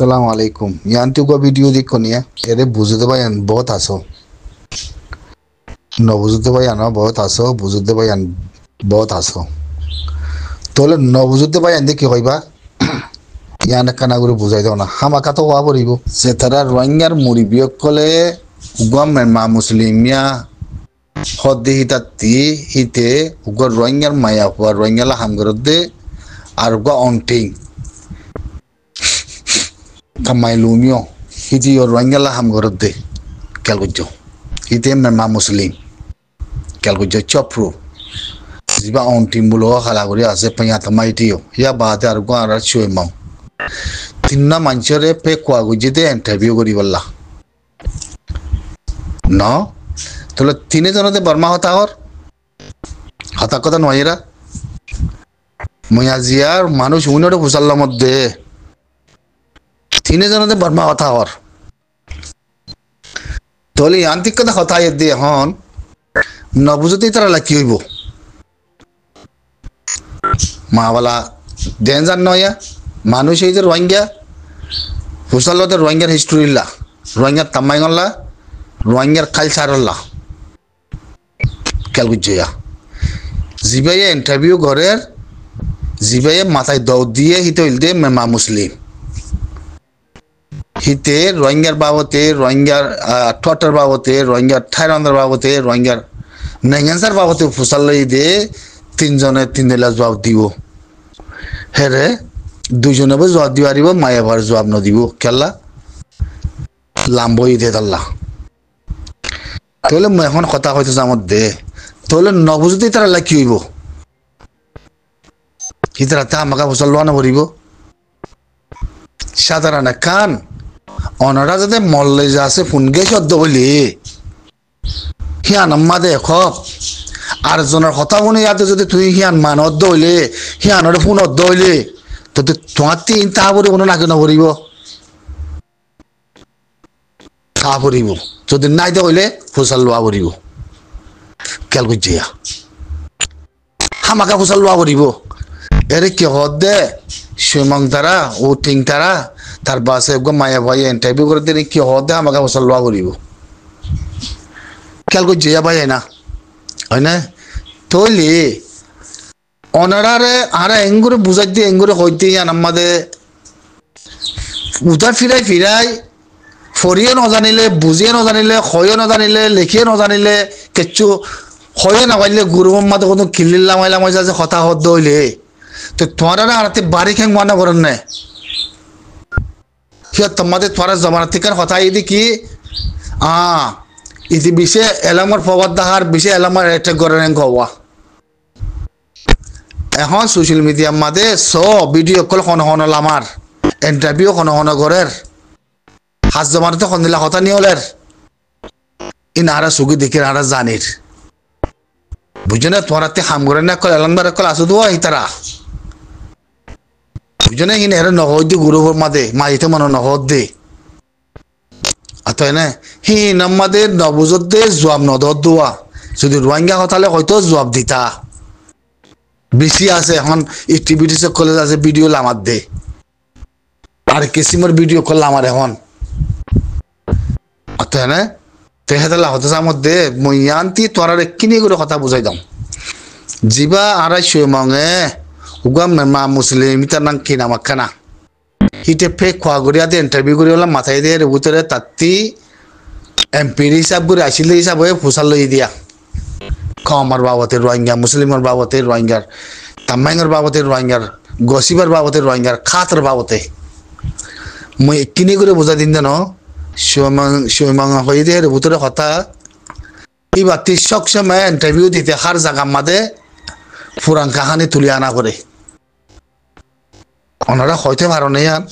अस्सलाम वालेकुम। यांती को वीडियो देखो नहीं है अरे बुजुर्ग भाई बहुत हंसो न बुजुर्ग भाई आना बहुत हंसो बुजुर्ग भाई बहुत हंसो তোলে নবুজুতে ভাই এন্দে কি হইবা ইয়ানে কানা করে বুঝাই দাও না হামাকা তো হওয়া পড়িব সে তারা রোহিঙ্গার মুরিবিয়ক কলে উগাম মা মুসলিমিয়া হদ্দি হিতাতি হিতে উগর রোহিঙ্গার মায়া হওয়া রোহিঙ্গালা হামগরদে আর উগা অনটিং kamai lumio hiti yo rohingya la ham gorode kelgujo hiti ma muslim kelgujo chopro ziba on timbulo khala gori ase panya tamai tiyo ya baate ar go ara choi mau tinna manchere pe kwa gujide interview gori bolla no tole tine jonode barma hata কথা নয়রা ময়াজিয়ার মানুষ উনরে ফুসাল্লার মধ্যে तीन जनते Burma কথা और তোলে আন্তিক কথা কথা এদে হন নবুজতে তারা লাকি হইব মাওয়ালা ডেঞ্জার নয়া মানুষ এই যে রোহিঙ্গা ফুসালতে রোহিঙ্গার হিস্ট্রিলা রোহিঙ্গার তামাইগলা রোহিঙ্গার কালচারলা ক্যালগুজয়া জিবায়ে ইন্টারভিউ ঘরের জিবায়ে মাথায় দাও দিয়ে হিতে হইলদে মা মুসলিম হিতে রোহিঙ্গার বাবতে রোহিঙ্গার টটার বাবতে রোহিঙ্গার থাইরান্দার বাবতে রোহিঙ্গার নেঙ্গানসার বাবতে ফুসাল লই দে তিনজনে তিনলা জবাব দিব হেরে দুইজনে জবাব দিব আরিব মায়াবার জবাব ন দিব কেলা লাম্বই দে তাল্লা তোলে এখন কথা হইতো জামত দে তোলে নবুজতে তারা লাকি হইব হিতরা তা আমাকে ফুসাল লোয়া না ভরিব সাধারণ কান অনারা যাতে মল্লে যাচ্ছে ফুনগে শব্দ বলি হিয়ান আম্মা দেখ আর জনের কথা শুনে ইয়াতে যদি তুই হিয়ান মান অর্ধ হইলে হিয়ানরে ফোন অর্ধ হইলে তো তোমার তিন তা পরি কোনো নাকি নভরিব তা পরিব যদি নাই দে হইলে ফুসাল লোয়া পরিব খেয়াল করছি হামাকা ফুসাল লোয়া পরিব এরে কি হদ দে সুমং তারা ও টিং তারা তার বাসে গো মায়া ভাই ইন্টারভিউ করে দিলে কি হদে আমাকে বসল লওয়া করিব খেয়াল করছি ভাই না হয় না তৈলি অনারারে আরা এঙ্গুরে বুঝাই দিয়ে এঙ্গুরে হইতে আমাদের উদার ফিরাই ফরিয়ে নজানিলে বুঝিয়ে নজানিলে হয়ে নজানিলে লিখিয়ে নজানিলে কিচ্ছু হয়ে নাপাইলে গুরু মাতে কোনো খিল্লিল্লা মাইলা মাইজা যে কথা হদ হইলে তো তোমারা আরাতে বাড়ি খেং মানা করেন না क्या तुम्हारे थोड़ा जमाना तिकर होता है यदि कि इति विषय एलामर फवाद दाहार विषय एलामर अटैक करें हुआ এখন সোশ্যাল মিডিয়া মাদে সব ভিডিও কল হন লামার ইন্টারভিউ হন করের হাজ জমানাতে হনিলা কথা নি হলের ইনারা সুগি দেখে আরা জানির বুঝনে তোরাতে হাম করে না কল এলামবার কল আসু দোয়া ইতারা বুঝনে হিনে এর নহদ দি গুরুবর মাদে মাইতে মন নহদ দে আতয় না হি নামাদে নবুজত দে জবাব নদদ দোয়া যদি রোহিঙ্গা হতালে হয়তো জবাব দিতা বেশি আছে এখন এক্টিভিটিস কলেজ আছে ভিডিও লামাত দে আর কিসিমর ভিডিও কল আমার এখন আতয় না তেহেদালা হতে সামত দে ময়ান্তি তোরার কিনি করে কথা বুঝাই দাম জিবা আড়াই মঙে উগাম মা মুসলিম ইতার নাম কি নাম খানা হিতে ফেক খোয়া গড়িয়া দিয়ে ইন্টারভিউ করি হলাম মাথায় দিয়ে ভিতরে তাত্তি এমপির হিসাব করে আসলে হিসাব হয়ে ফুসাল লই দিয়া কমার বাবতে রোহিঙ্গা মুসলিমের বাবতে রোহিঙ্গার তামাইঙের বাবতে রোহিঙ্গার গসিবার বাবতে রোহিঙ্গার খাতর বাবতে মই কিনি করে বোঝা দিন জানো শিবমাং হয়ে দিয়ে ভিতরে কথা এই বাতি সবসময় ইন্টারভিউ দিতে হার জায়গা মাদে পুরান কাহানি তুলে আনা করে ওনারা হইতে পারো না ইয়ান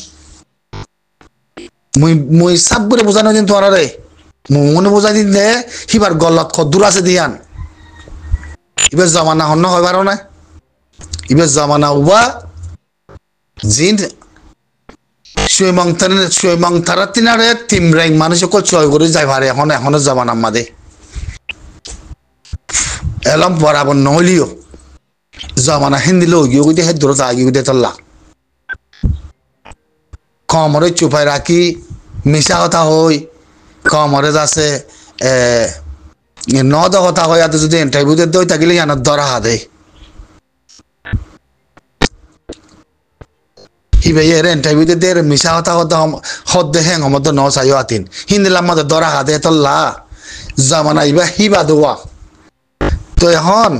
মই সাব করে বোঝানো দিন তোমার রে মনে বোঝাই দিন দে হিবার গলত কদ্দুর আছে দিয়ান ইবের জমানা হন্য হয় পারো না ইবের জমানা উবা জিন সুইমং তারা তিনারে তিমরাই মানুষ কল চয় করে যাই পারে এখনো জমানা মাদে এলম বরাবর নহলিও জমানা হিন্দি লোক গিয়ে হেদ দূরতা আগে তল্লা কমরে চুপাই রাখি মিশা কথা হই কমরে যাচ্ছে নদ কথা হয় আর যদি ইন্টারভিউতে দই থাকিলে জানার ধরা হাতে হিবে এর ইন্টারভিউতে দে মিশা কথা কথা হদ্দে হ্যাং মত ন চাইও আতিন হিন্দিলাম মধ্যে ধরা হাতে তল্লা জামানা ইবা হিবা দোয়া তো এখন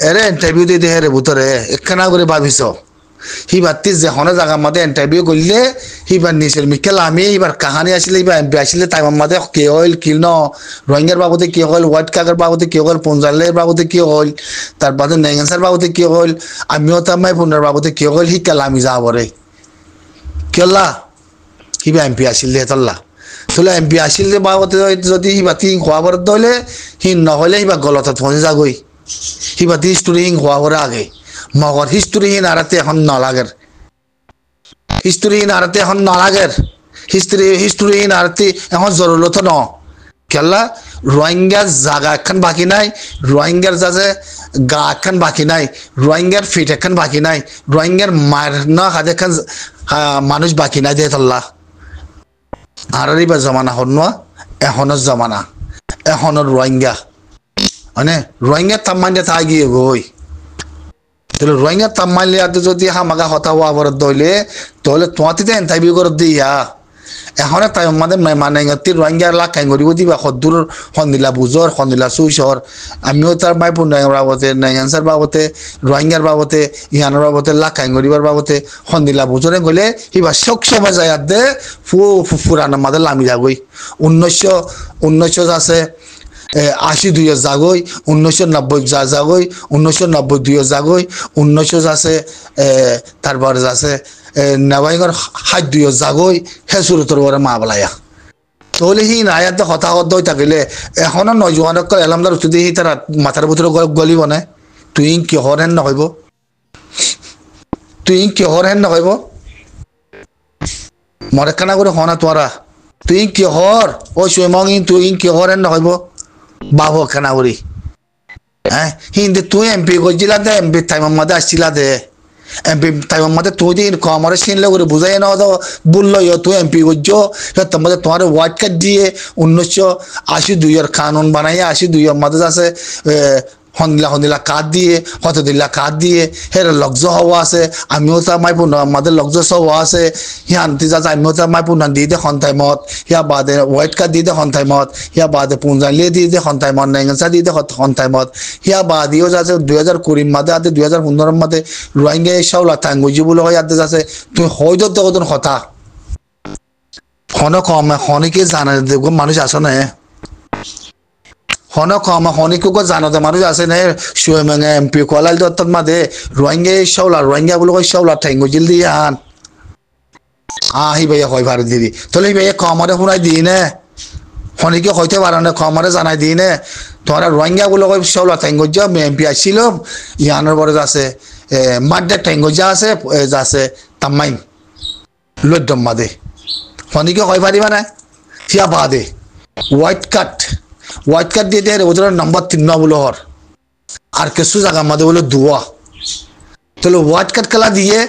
এরে ইন্টারভিউ দিয়ে দেহে রে ভিতরে একখানা করে ভাবিস হিবাতি যে হনে জায়গার মধ্যে ইন্টারভিউ করলে হিবার নিচের মিকেল আমি এবার কাহানি আসলে এবার এমপি আসলে তাই মধ্যে কে হইল কি ন রোহিঙ্গার বাবদে কি হইল হোয়াইট কাকের বাবদে কি হইল পঞ্জালের বাবদে কি হইল তারপরে নেগেন্সার বাবদে কি হইল আমিও তামাই পুনের বাবদে কি হইল হিকাল আমি যাবরে কেলা হিবা এমপি আসলে তল্লা তাহলে এমপি আসলে বাবদে যদি হিবাতি খোয়াবার দলে হি নহলে হিবা গলতত ফোনে যাগই হিবাতি হিস্টোরি হিং খোয়াবার আগে মগর হিস্টোরিহীন আরাতে এখন নলাগের হিস্টোরিহীন আরাতে এখন নলাগের হিস্টোরিহীন আরতি এখন জরুরত ন কেলা রোহিঙ্গার জায়গা এখন বাকি নাই রোহিঙ্গার যাতে গা এখন বাকি নাই রোহিঙ্গার ফিট এখন বাকি নাই রোহিঙ্গার মায়ের না হাতে এখন মানুষ বাকি নাই দে তল্লা আর বা জমানা হন এখনের জমানা এখনের রোহিঙ্গা মানে রোহিঙ্গার তাম্মান যে তা গিয়ে গই তাহলে রোহিঙ্গা তাম্মাইলে আর যদি হামাগা হতা হওয়া বরদ দইলে তাহলে তোমাতে ইন্টারভিউ করে দিয়া এখন তাই আমাদের মানে রোহিঙ্গা লাখ কাঙ্গরিব দিবা সদূর সন্দিলা বুজর সন্দিলা সুইচর আমিও তার মাই পুনার বাবতে নাইনসার বাবতে রোহিঙ্গার বাবতে ইহানোর বাবতে লাখ কাঙ্গরিবার বাবতে সন্দিলা বুজরে গলে সিবা চক সবাই যায় দে ফুরানোর মাঝে লামি যাগই 1900 আছে 82 জাগই 1990 জাগই 1992 জাগই 1900 আছে তারপরে আছে নবাইগর 72 জাগই হেসুরতর বড় মা বলায়া তাহলে হি নায়াত কথা কথা থাকিলে এখন নজওয়ানক এলামদার উঠি হি তার মাথার ভিতরে গলিব না তুই কি হরেন নহইব মরে কানা করে হনা তোরা তুই কি হর ও সুমং তুই কি হরেন নহইব বাবু খানাউরি হ্যাঁ হিন্দি তুই এমপি গজিলা দে এমপি টাইমের মধ্যে আসছিলা দে এমপি টাইমের মধ্যে তুই দিন কমরে সিনলে করে বুঝাই না তো বললো তুই এমপি গজ্জ তোমাদের তোমার ওয়ার্ড কার্ড দিয়ে 1982 কানুন বানাইয়া 82 মধ্যে আছে হন্দিলা কাঠ দিয়ে হতদিল্লা কাঠ দিয়ে হের লগ্জ হওয়া আছে আমিও তার মাই পুন আমাদের লগ্জ হওয়া আছে হিয়ান্তি যাচ্ছে আমিও তার মাই পুনান দিয়ে দে সন্তাইমত হিয়া বাদে হোয়াইট কার্ড দিয়ে দে সন্তাইমত হিয়া বাদে পুঞ্জালিয়ে দিয়ে দে সন্তাইমত নেগেন্সা দিয়ে দে সন্তাইমত হিয়া বাদিও যাচ্ছে 2020 মাদে আদে 2015 মাদে রোহিঙ্গা চাউলা থাঙ্গুজি বলে হয় আদে যাচ্ছে তুই হয়তো তখন কথা হনকে জানা দেখো মানুষ আসো না হনিকো জানতে মানুষ আছে না সুয়েমেঙ্গে এমপি কোয়ালাল দত্তর মাদে রোহিঙ্গা বলে কই শাওলা ঠেঙ্গো জিল দিয়ে আন আহি ভাইয়া হয় ভারত দিদি তাহলে ভাইয়া কমরে শুনাই দিই নে হনিকে হইতে পারো না কমরে জানাই দিই নে তোমরা রোহিঙ্গা বলে কই শাওলা ঠেঙ্গো যা এমপি আসছিল ইয়ানোর পরে আছে মাড্ডা ঠেঙ্গো যা আছে তামাইন লদ্দম মাদে হনিকে হয় পারিবা না হিয়া বাদে হোয়াইট কার্ড দিয়ে দেয় ওদের নম্বর 3 বলো হর আর কিছু জায়গা মধ্যে বলো দুয়া তাহলে হোয়াইট কার্ড খেলা দিয়ে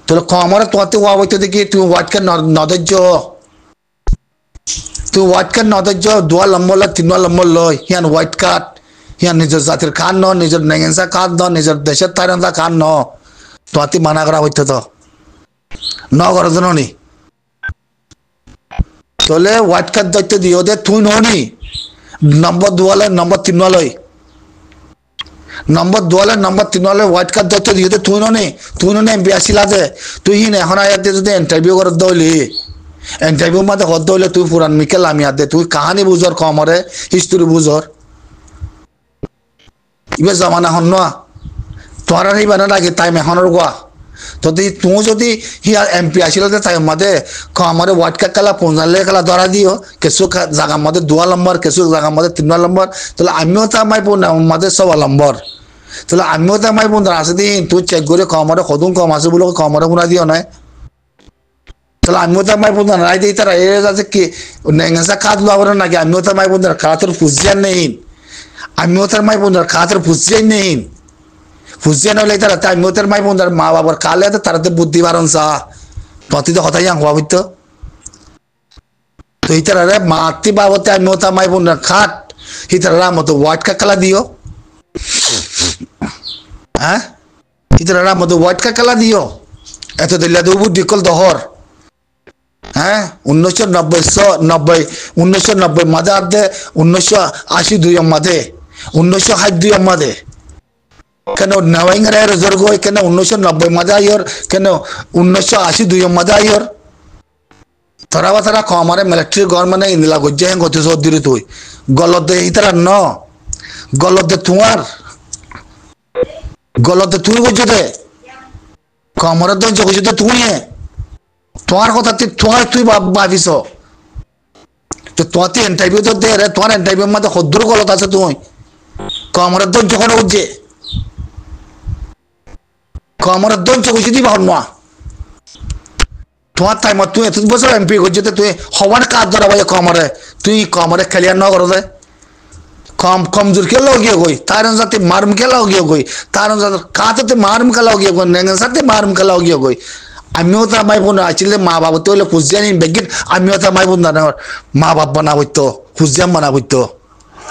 তাহলে কমরে তোমাতে ওয়া বইতে দেখি তুমি হোয়াইট কার্ড নদর্য দুয়া লম্বর ল 3 লম্বর লয় হিয়ান হোয়াইট কার্ড হিয়ান নিজের জাতির খান ন নিজের নেগেন্সা খান ন নিজের দেশের তাইরান্দা খান ন তোমাতে মানা করা হইতে তো নগর জননী তাহলে হোয়াইট কার্ড দায়িত্ব দিও দে তুই ননি নম্বর 2 লয় নম্বর 3 লয় নম্বর 3 লয় হোয়াইট কার্ড দায়িত্ব দিও দে তুই ননি এমপি আসিলা দে তুই হিন এখন আয়াতে যদি ইন্টারভিউ করে দইলি ইন্টারভিউ মাঝে হদ দইলে তুই পুরান মিকেল আমি আদে তুই কাহানি বুঝর কমরে হিস্টোরি বুঝর ইবে জমানা হন না তোরা এই বানা লাগে টাইম এখনের গোয়া যদি তুই যদি হিয়া এমপি আসিল তাই মধ্যে আমার ওয়ার্ড কার্ড খেলা 15 খেলা ধরা দিও কিছু জায়গার মধ্যে 2 নম্বর কিছু জায়গার মধ্যে 3 নম্বর তাহলে আমিও তো আমার মধ্যে 6 নম্বর তাহলে আমিও তো আমার বন্ধু আছে দিন তুই চেক করে কমরে কদম কম আছে বলে কমরে গুণা দিও নাই তাহলে আমিও তো আমার বন্ধু নাই দিই তারা এ যাচ্ছে কি নেগেন্সা কাজ লাগাবো নাকি আমিও তো আমার বন্ধুর খাতের ফুজিয়ান নেই আমিও তো আমার বন্ধুর খাতের ফুজিয়ান নেই ফুজিয়ান হলে তারা আমিও তো আমার বন্ধুর মা বাবার কালে তারা তো বুদ্ধি বারণ চা তোমার তো কথা ইয়াং হওয়া হইতো তো হিতারে মাতি বাবতে আমি ওটা মাই বোন খাট হিতারা মতো হোয়াইট কালা দিও হ্যাঁ হিতারা মতো হোয়াইট কালা দিও এত দিল্লা দুবু ডিকল দহর হ্যাঁ 1990 মাঝে আদে 1982 মাঝে 1962 মাঝে কেন নওয়াইঙ্গারে রেজর গই কেন 1990 মাঝে আইর কেন 1982 মাঝে আইর তারা কমারে মিলিটারি গভর্নমেন্ট ইনলা গজ্জে হেং গতে সদিরে তুই গলত দে ইতারা ন গলত দে তুই গজ্জে দে কমারে দন গজ্জে দে তুই তোমার কথা তুই ভাবিস তো তোমার ইন্টারভিউ তো দে রে তোমার ইন্টারভিউ মধ্যে সদ্দুর গলত আছে তুই কমারে দন যখন গজ্জে কমারে দন গজ্জে দি ভাব না তোমার টাইম তুই এত বছর এমপি করছে তুই হওয়ার কাজ ধরা ভাই তুই কমরে খেলিয়ার ন করো কমজোর কে লগিয়ে গই তার সাথে মারম কে লগিয়ে গই তার সাথে কাতে মারম কে লগিয়ে গই নেঙ্গের সাথে মারম কে লগিয়ে গই আমিও তো মাই বোন আসলে মা বাবা তো হলে খুঁজিয়ানি বেগিন আমিও তো মাই বোন মা বাপ বানাবইতো খুঁজিয়াম বানাবইতো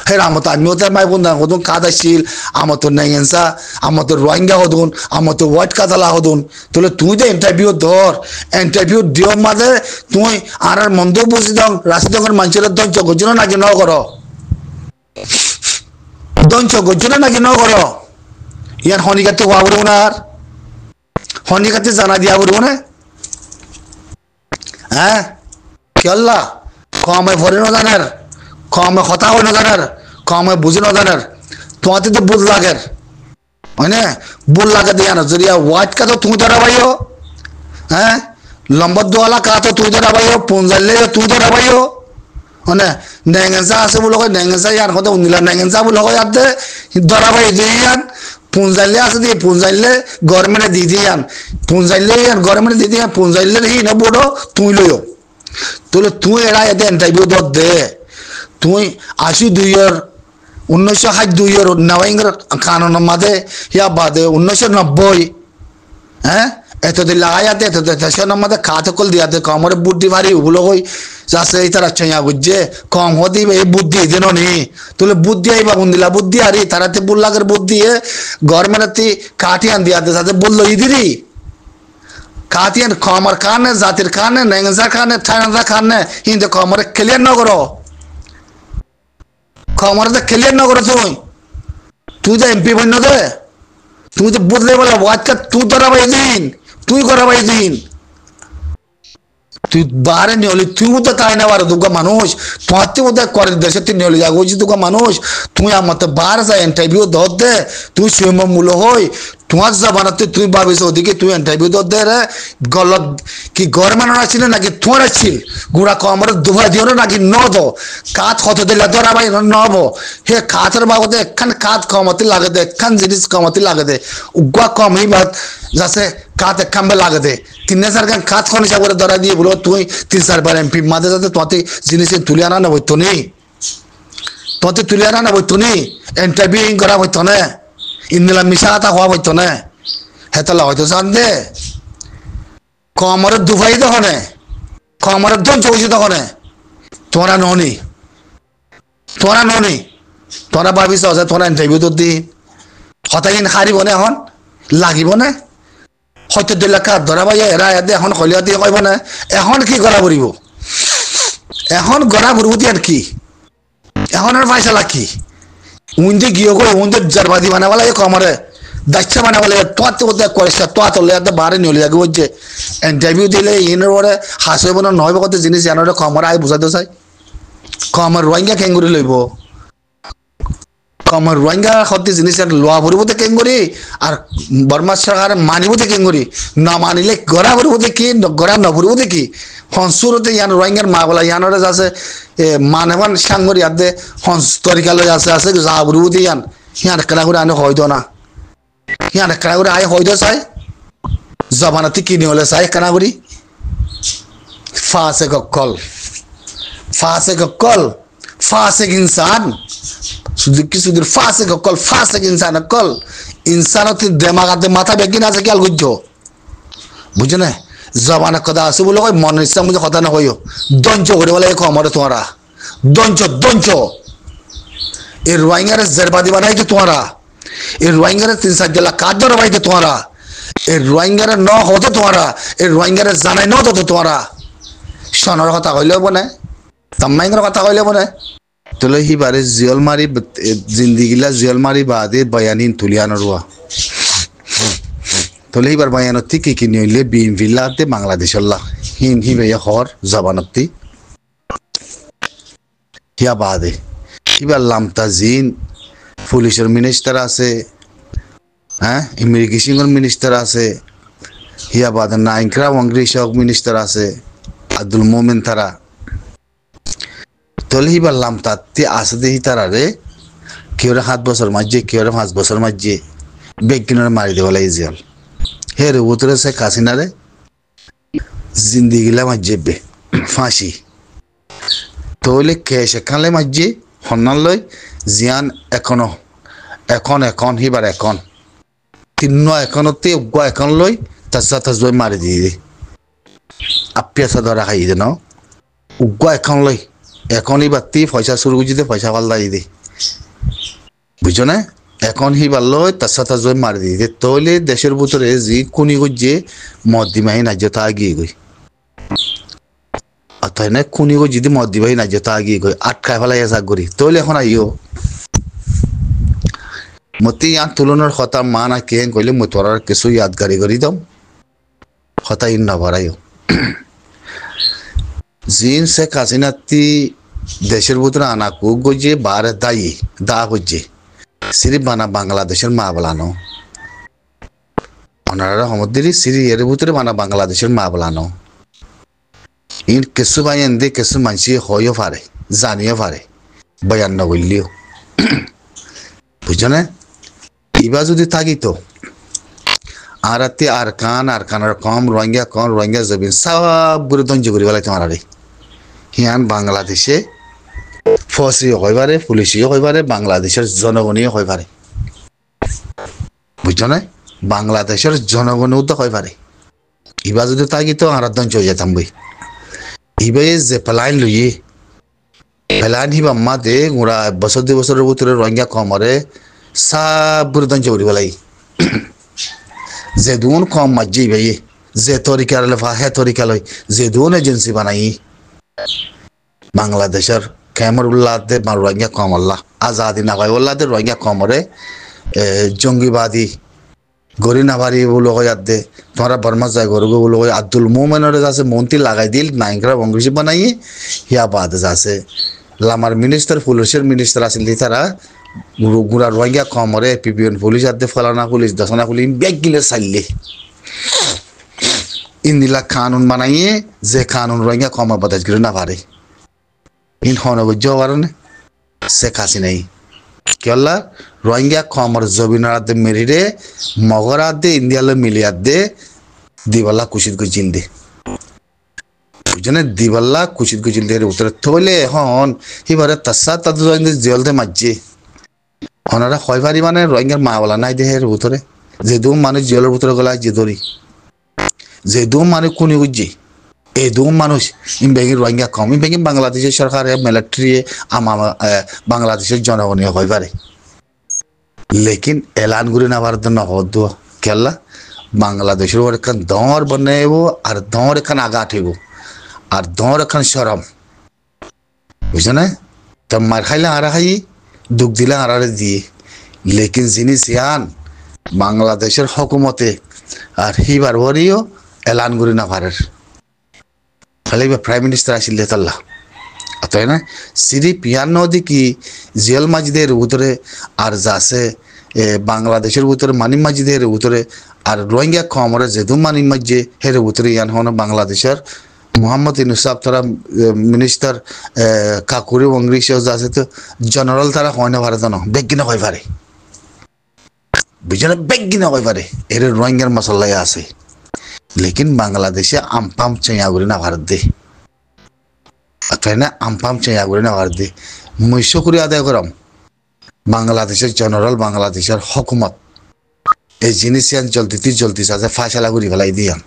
হে আমার তো আমিও তো মাই বোন হদুন কাদ আসছিল আমার তো নেঙ্গেনসা আমার তো রোহিঙ্গা হদুন আমার তো হোয়াইট কাতালা হদুন তাহলে তুই তো ইন্টারভিউ ধর ইন্টারভিউ দিও মাঝে তুই আর মন্দ বুঝি দং রাশিদঙ্গের মানুষের দঞ্চ গজ্জন নাকি ন কর দঞ্চ গজ্জন নাকি ন কর ইয়ার হনিকাতে হওয়া বলব না আর হনিকাতে জানা দিয়া বলব না হ্যাঁ কেল্লা কমে ভরে ন জানার কমে কথা হয় না জানার কমে বুঝে না জানার তোমার তো বুঝ লাগের হয় বুল লাগে দিয়া না যদি হোয়াইট কা তো তুই ধরা ভাইও হ্যাঁ লম্বর দোয়ালা কা তো তুই ধরা ভাইও পুঞ্জালে তুই ধরা ভাইও মানে নেঙ্গেসা আছে বলে কয় নেঙ্গেসা ইয়ার কথা উনিলা নেঙ্গেসা বলে কয় আদে ধরা ভাই দিয়ান পুঞ্জালে আছে দিয়ে পুঞ্জালে গভর্নমেন্টে দি দিয়ান পুঞ্জালে ইয়ান গভর্নমেন্টে দি দিয়ান পুঞ্জালে হি না বড় তুই লইও তাহলে তুই এরা এতে ইন্টারভিউ দে তুই 82 1962 নওয়াইঙ্গর কানুন মাঝে ইয়া বাদে 1990 হ্যাঁ এত দিন লাগাইয়াতে এত দেশের মধ্যে খাতে কল দিয়াতে কমরে বুদ্ধি ভারি ওগুলো কই যাচ্ছে এই তারা চাইয়া বুঝছে কম হতে এই বুদ্ধি যেন নি তুলে বুদ্ধি আইবা বন্দিলা বুদ্ধি আরি তারাতে বুল্লাগের বুদ্ধি গভর্নমেন্টে কাটিয়ান দিয়াতে যাতে বললো ইদিরি কাটিয়ান কমর খানে জাতির খানে নেঙ্গা খানে থানা খানে হিন্দে কমরে ক্লিয়ার ন করো কমরে ক্লিয়ার ন করো তুই তো এমপি বন্য দে তুই তো বদলে বলা ওয়াজকা তুই ধরা ভাই দিন তুই করা ভাই দিন তুই বারে নিয়লি তুই তো তাই না বারো দুগা মানুষ তোমার তো বোধহয় করে দেশে তুই নিয়লি যাগো দুগা মানুষ তুই আমার তো বার যা ইন্টারভিউ ধর দে তুই স্বয়ংমূল হই তোমার জামানাতে তুই ভাবিস ওদিকে তুই ইন্টারভিউ ধর দে রে গলত কি গভর্নমেন্ট আসছিল নাকি তোমার আসছিল গুড়া কমর দুভা দিও নাকি ন দো কাজ কত দিলে ধরা ভাই নব হে কাজের বাবদে একখান কাজ কমতি লাগে দে একখান জিনিস কমতি লাগে দে উগা কম এই বাদ যাচ্ছে কাজ একখান লাগে দে 3-4 খান কাজ কোন হিসাব করে ধরা দিয়ে বলো তুই 3-4 বার এমপি মাঝে যাতে তোতে জিনিস তুলে আনা না হইতো নি তোতে তুলে আনা না হইতো নি ইন্টারভিউ করা হইতো না ইন্দিলা মিশা কথা হওয়া হইতো না হেতলা হয়তো জান দে কমরের দুভাই তখন কমরের দন চৌছি তখন তোরা ননি তোরা ভাবিস তোরা ইন্টারভিউ তো দি হতাইন হারিব না এখন লাগিব না হয়তো 2 লাখ ধরা ভাই এরা এদে এখন হলিয়া দিয়ে কইব না এখন কি করা পড়িব এখন গড়া পড়ব আর কি এখন আর পয়সা কি উইন্ডে গিয়ে গো উইন্ডে জারবাদি বানাবা লাগে কমরে দাচ্চা বানাবা লাগে তো করিস তো লে বারে নিয়ে লাগে বুঝছে ইন্টারভিউ দিলে ইনের ওরে হাসইব না নহইব কত জিনিস জানারে কমরে আই বুঝাতে চাই কমর রোহিঙ্গা কেঙ্গুরি লইব কমর রোহিঙ্গা হতে জিনিস লোয়া ভরবতে কেঙ্গুরি আর বর্মা সরকার মানিবতে কেঙ্গুরি না মানিলে গড়া ভরবতে কি গড়া ন ভরবতে কি হনসুরতে ইয়ান রোহিঙ্গার মা বলা ইয়ানরে আছে মানবান সাঙ্গরি আদে হনস তরিকালে আছে যা ভরবতে ইয়ান কেনা করে আনে হয়তো না ইয়ান কেনা করে আয় হয়তো চাই জবানাতে কিনে হলে চাই কেনা করি ফাসে इंसान सुधीर फासे कल फासे इंसान कल इंसान दिमाग माथा बेगिन আছে क्या বুঝছো বুঝছো না জবানে কথা আছে বলে কয় মনের ইচ্ছা মুঝে কথা না কইও দঞ্চ করে বলে কো আমারে তোমরা দঞ্চ দঞ্চ এই রোহিঙ্গারে জেরবাদি বানাই দে তোমরা এই রোহিঙ্গারে 3-4 জেলা কাজ ধরবাই দে তোমরা এই রোহিঙ্গারে ন হতো তোমরা এই রোহিঙ্গারে জানাই ন হতো তোমরা সনর কথা কইলে বনে তাম্মাইঙ্গর কথা কইলে বনে তোলে হি বারে জিয়ল মারি জিন্দিগিলা জিয়ল মারি বাদে বয়ানিন তুলিয়ানো রুয়া তোলে হিবার বয়ানতি কি নিলে বিম ভিলাতে বাংলাদেশল্লাহ হিন হি বেয়া হর জবানতি হিয়া বাদে হিবার লামতাজিন পুলিশের মিনিস্টার আছে হ্যাঁ ইমিগ্রেশনের মিনিস্টার আছে হিয়া বাদে নাইনক্রা ওয়াংগ্রিশক মিনিস্টার আছে আব্দুল মোমেন তারা তোলে হিবার লামতাতে আছে দেহি তারা রে কেউ 7 বছর মাঝে কেউ 5 বছর মাঝে বেগিনের মারি দেওয়া লাগে জিয়াল হে রে উতরে সে কাসিনা রে জিন্দিগিলা মাঝে বে ফাঁসি তোলে কেশে কালে মাঝে হন্নাল লই জিয়ান এখন হিবার এখন 3 এখনতে উগা এখন লই তাজ মারি দিয়ে আপিয়াসা ধরা খাই দে ন উগা এখন লই এখনই বাতি পয়সা শুরু করছি পয়সা পাল্লা দে বুঝছো না এখন হি বাল্লো তাজ মারি দিয়ে তৈলে দেশের ভিতরে জি কোনি গিয়ে মদ দিমাহি নাজ্যতা আগিয়ে গই অতএব না কোনি গো যদি মদ দিবাহি নাজ্যতা আগিয়ে গই আটকায় ফেলাই আসা করি তৈলে এখন আইও মতি ইয়ার তুলনার কথা মা না কেন কইলে মই তোর কিছু ইয়াদগারি করি দাও কথা ইন না ভরাইও জিন সে কাসিনাতি দেশের ভিতরে আনা কু গজে বারে দায়ী দা গজে সিরিফ বানা বাংলাদেশের মা বলানো ওনারা সমুদ্রি সিরি এর ভিতরে বানা বাংলাদেশের মা বলানো ইন কিছু বায়ান দে কিছু মানসি হইও পারে জানিও পারে বয়ান না বললিও বুঝছো না ইবা যদি থাকি তো আরাতে আর কানার কম রোহিঙ্গা জবিন সব বুড়ো ধঞ্জ করি বলাই তোমার রে হিয়ান বাংলাদেশে ফৌজিও হয়ে পারে পুলিশিও হয়ে পারে বাংলাদেশের জনগণীয় হয়ে পারে বুঝছো না বাংলাদেশের জনগণও তো হয়ে পারে ইবা যদি থাকি তো আর ধঞ্জ হয়ে যেতাম বই ইবে যে প্লাইন লইয়ে প্লাইন হিবা মা দে গোড়া বছর 2 বছরের ভিতরে রোহিঙ্গা কমরে সব বুড়ো ধঞ্জ করি বলাই যে দুন কম মাঝি ভাই যে তরিকার লেফা হে তরিকা লই যে দুন এজেন্সি বানাই বাংলাদেশের ক্যামরুল্লাহ দে রোহিঙ্গা কম আল্লাহ আজাদি না হয় উল্লাহ দে রোহিঙ্গা কমরে জঙ্গিবাদী গরি নাভারি বলো ইয়াদ দে তোমরা বর্মা যায় গরু বলো আব্দুল মোমেনের আছে মন্ত্রী লাগাই দিল নাইংরা বংশী বানাই হিয়া বাদ আছে লামার মিনিস্টার পুলিশের মিনিস্টার আছিল তারা গুড়া রোহিঙ্গা কমরে পিপিএন পুলিশ আদে ফলানা পুলিশ দশনা পুলিশ ব্যাগ গিলে চাইলে ইন্দিলা কানুন বানাইয়ে যে কানুন রোহিঙ্গা কমর বাতাস গিলে না পারে ইন হনবজ্য কারণে সে খাসি নাই কেলা রোহিঙ্গা কমর জবিনার আদে মেরিরে মগর আদে ইন্ডিয়ালে মিলিয়ার দে দিবাল্লা কুশিত গুজিল দে বুঝনে দিবাল্লা কুশিত গুজিল দে উত্তরে থইলে এখন হিবারে তাসা তাদু জেলতে মাঝে ওনারা হয় পারি মানে রোহিঙ্গার মা বলা নাই দেহের ভিতরে যে দুম মানুষ জেলের ভিতরে গলা যে ধরি যে দুম মানুষ কোনি গুজি এই দুম মানুষ ইনবেগি রোহিঙ্গা কম ইনবেগি বাংলাদেশের সরকার মিলিটারি বাংলাদেশের জনগণীয় হয় পারে লেকিন এলান গুলি না পারত না হদ কেলা বাংলাদেশের ওর এখান দর বনাইব আর দর এখান আগা ঠেব আর দর এখান সরম বুঝছো না তো মার খাইলে আর খাই দুঃখ দিলে আড়ারে দিয়ে লেকিন জিনিস ইয়ান বাংলাদেশের হকুমতে আর হিবার ভরিও এলান করি না পারের খালি প্রাইম মিনিস্টার আসিল তাল্লা তাই না সিরিপ ইয়ান নদী কি জিয়াল মাজিদের উত্তরে আর যাছে বাংলাদেশের উত্তরে মানিম মাজিদের উত্তরে আর রোহিঙ্গা কমরে যেদু মানিম মাঝে হের উত্তরে ইয়ান হন বাংলাদেশের মোহাম্মদ ইউনুস তারা মিনিস্টার কাকুরি অংরিশ আছে তো জেনারেল তারা হয় না পারে জানো বেগিনা হয় পারে বুঝলে বেগিনা হয় পারে এর রোহিঙ্গার মশলাই আছে লেকিন বাংলাদেশে আমপাম চাইয়া করে না ভারত দে তাই না আমপাম চাইয়া করে না ভারত দে মৈশ্য করে আদায় করাম বাংলাদেশের জেনারেল বাংলাদেশের হকুমত এই জিনিস জলদি আছে ফাইসলা করে ফেলাই দিয়াম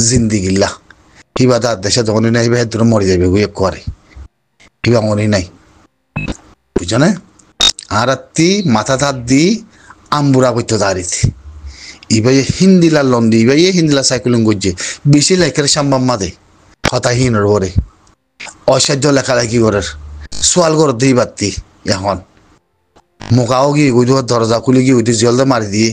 জিন্দিগিল্লা কিবা তার দেশে যখন নাই হিবা দূরে মরে যাবে গুয়ে করে হিবা মরি নাই বুঝছো না আর রাত্রি মাথা তার দি আমবুড়া করতে দাঁড়িয়েছে ইবাই হিন্দিলা লন্ডি ইবাই হিন্দিলা সাইকেলিং করছে বেশি লেখার সম্ভব মাদে হতাহীন ওরে অসাধ্য লেখালেখি করার সোয়াল করে দিই বাত্তি এখন মোকাও গিয়ে ওই দরজা খুলে গিয়ে ওই জলদে মারি দিয়ে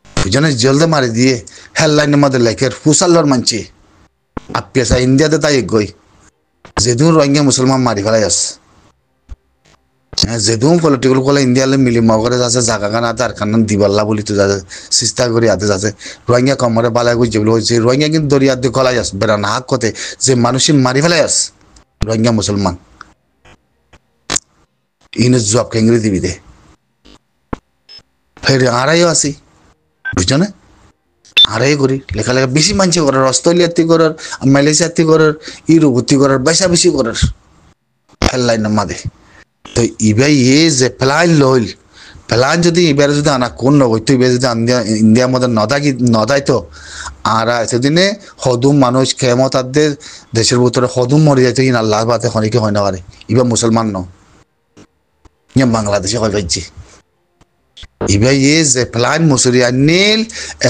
বুঝনে জলদে মারি দিয়ে হেডলাইনের মধ্যে লেখের ফুসাল্লর মানছে আপিয়াসা ইন্ডিয়াতে তাই গই যেদিন রোহিঙ্গা মুসলমান মারি ফেলাই আছে যেদিন পলিটিক্যাল কলে ইন্ডিয়ালে মিলি মগরে যাচ্ছে জাগা গান আছে আর কান্নান দিবাল্লা বলি তো যাচ্ছে চেষ্টা করে হাতে যাচ্ছে রোহিঙ্গা কমরে বালাই গুজে বলে হয়েছে রোহিঙ্গা কিন্তু দরিয়া দিয়ে গলাই আছে বেড়া না হাক কতে যে মানুষই মারি ফেলাই আছে রোহিঙ্গা মুসলমান ইনে জব কেঙ্গরি দিবি দে ফের আড়াইও আসি বুঝছো না আড়াই করি লেখালেখা বেশি মানছে করার অস্ট্রেলিয়াতে করার মালয়েশিয়াতে করার ইউরোপতি করার বেশি করার হেডলাইনের মাঝে তো ইবাই যে প্লান লইল প্লান যদি এবারে যদি আনা কোন নগৈতো এবার যদি ইন্ডিয়ার মধ্যে নদাই তো আর সেদিনে হদুম মানুষ ক্ষমতাদের দেশের ভিতরে হদুম মরে যাইতো ইন আল্লাহ বাতে খনিকে হয় না পারে এবার মুসলমান ন ইয়া বাংলাদেশে হয় পাইছি এবার যে প্লান মুসুরিয়া নীল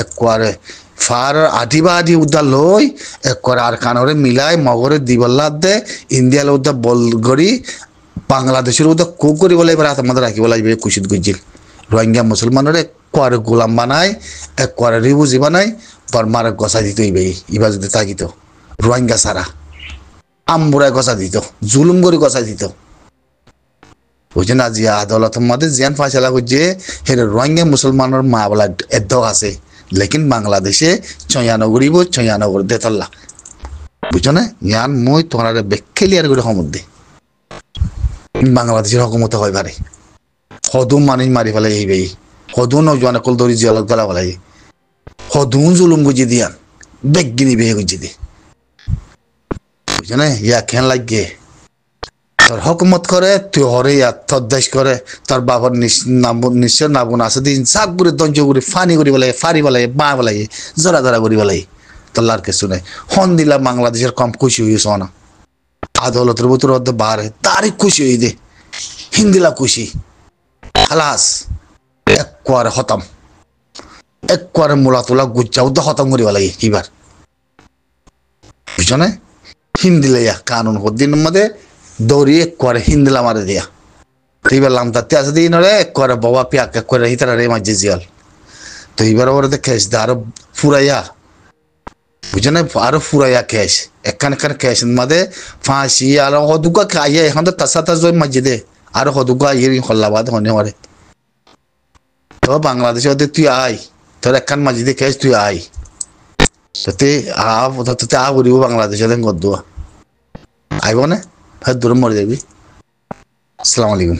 একবারে ফার আদি উদ্দার লই একবারে আর কানরে মিলাই মগরে দিবল্লা দে ইন্ডিয়ার উদ্দার বল গড়ি বাংলাদেশের উদ্যোগ কো করি বলে এবার আমাদের রাখি বলা যাবে কুশিত গুজিল রোহিঙ্গা মুসলমানের একবারে গোলাম বানায় একবারে রিবুজি বানায় বর্মার গসা দিত ইবা যদি থাকিত রোহিঙ্গা সারা আমবুড়ায় গসা দিত জুলুম করে গসা দিত বুঝছেন আজি আদালতের মধ্যে জিয়ান ফাইসলা করছে হে রোহিঙ্গা মুসলমানের মা বলা এদ আছে লেকিন বাংলাদেশে 96 দেতল্লা বুঝছো না ইয়ান মই তোমার বেক্কেলিয়ার করে সমুদ্রে বাংলাদেশের হকুমতে হয় পারে হদুম মানুষ মারি ফেলাই এইবে হদুম নজওয়ান কল ধরি জিয়ালত গলা ফেলাই হদুম জুলুম গুজি দিয়া বেগিনি বেহে গুজি দি বুঝছো না ইয়া খেন লাগে তোর হকুমত করে তুই হরে ইয়া তোর দেশ করে তোর বাবার নিশ্চয় নাবুন আছে দিন সাক করে দঞ্জ করে ফানি করি বলাই ফারি বলাই বা বলাই জরা জরা করি বলাই তোর লার কিছু নাই হন দিলা বাংলাদেশের কম খুশি হইস না আদালতের ভিতরে বারে তারই খুশি হয়ে দে হিন্দিলা খুশি খালাস একবারে খতম একবারে মোলা তোলা গুজ্জা উদ্দা খতম করি লাগে এবার বুঝছো না হিন্দি লাইয়া কানুন হদ্দিনের মধ্যে দৌড়ি একবারে হিন্দিলা মারে দিয়া এইবার লামতাতে আছে দিন রে একবারে বাবা পিয়াক একবারে হিতারা রে মাঝে জিয়াল তো এইবার ওরা খেস দে আরো ফুরাইয়া বুঝছো না আরো ফুরাইয়া খেস এখানে খেস মাঝে ফাঁসি আর হদুকা খাইয়া এখন তো তাসাতা জয় মাঝে দে আর হদুকা ইয়ে হল্লাবাদ হনে মারে তো বাংলাদেশে ওদের তুই আই তোর একখান মাঝে দিয়ে খেস তুই আই তোতে আ বলিব বাংলাদেশে গদ্দুয়া আইব না দূরে মরে যাবি আসসালামু আলাইকুম